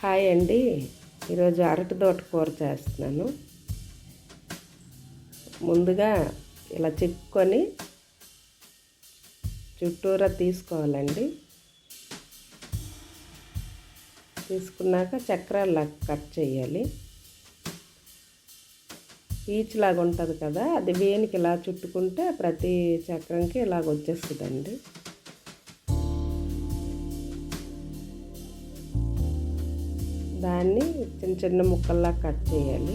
Hi అండి. ఈరోజు అరటి తోట కూర చేస్తున్నాను. ముందుగా ఇలా చిక్కుకొని చుట్టూరా తీసుకోవాలండి. తీసుకున్నాక చక్రాల్లా కట్ చేయాలి. పీచ్ లాగా ఉంటుంది కదా, అది వేనికి ఇలా చుట్టుకుంటే ప్రతి చక్రంకి ఇలాగ వచ్చేస్తుందండి. దాన్ని చిన్న చిన్న ముక్కల్లా కట్ చేయాలి.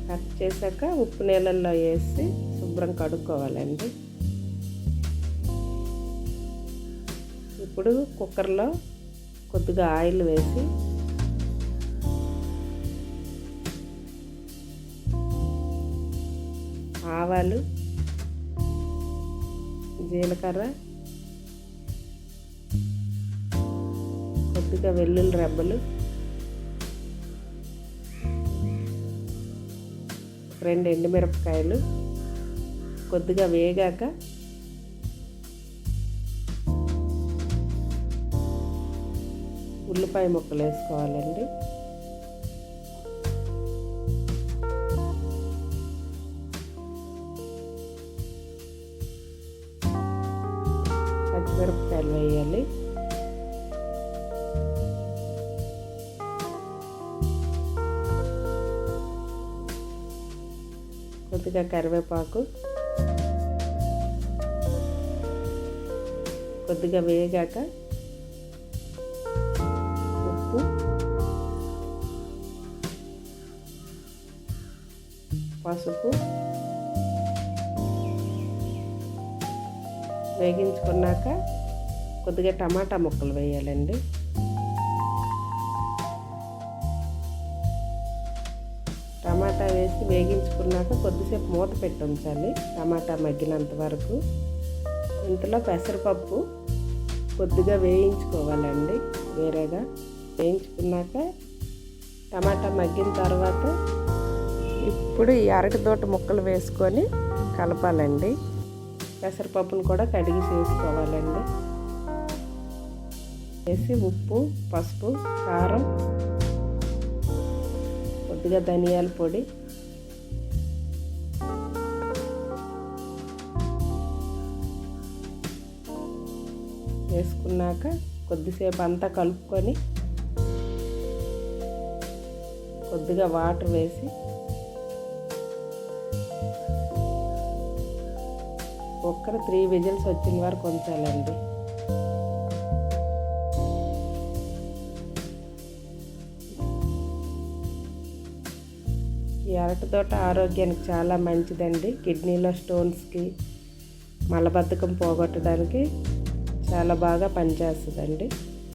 కట్ చేశాక ఉప్పు నీళ్ళల్లో వేసి శుభ్రం కడుక్కోవాలండి. ఇప్పుడు కుక్కర్లో కొద్దిగా ఆయిల్ వేసి ఆవాలు, జీలకర్ర, కొద్దిగా వెల్లుల్లి రెబ్బలు, 2 ఎండుమిరపకాయలు కొద్దిగా వేగాక ఉల్లిపాయ ముక్కలు వేసుకోవాలండి. పచ్చిమిరపకాయలు వేయాలి. కొద్దిగా కరివేపాకు, కొద్దిగా వేగాక ఉప్పు, పసుపు వేగించుకున్నాక కొద్దిగా టమాటా ముక్కలు వేయాలండి. టమాటా వేసి వేగించుకున్నాక కొద్దిసేపు మూత పెట్టి ఉంచాలి, టమాటా మగ్గినంత వరకు. ఇంతలో పెసరపప్పు కొద్దిగా వేయించుకోవాలండి. వేరేగా వేయించుకున్నాక టమాటా మగ్గిన తర్వాత ఇప్పుడు ఈ అరటి తోట ముక్కలు వేసుకొని కలపాలండి. పెసరపప్పును కూడా కడిగి చేసుకోవాలండి. వేసి ఉప్పు, పసుపు, కారం, కొద్దిగా ధనియాల పొడి, వేసుకున్నాక కొద్దిసేపు అంతా కలుపుకొని కొద్దిగా వాటర్ వేసి కుక్కర్ 3 విజిల్స్ వచ్చిన వరకు ఉంచాలండి. ఈ అరటి తోట ఆరోగ్యానికి చాలా మంచిదండి. కిడ్నీలో స్టోన్స్కి, మలబద్ధకం పోగొట్టడానికి చాలా బాగా పనిచేస్తుందండి.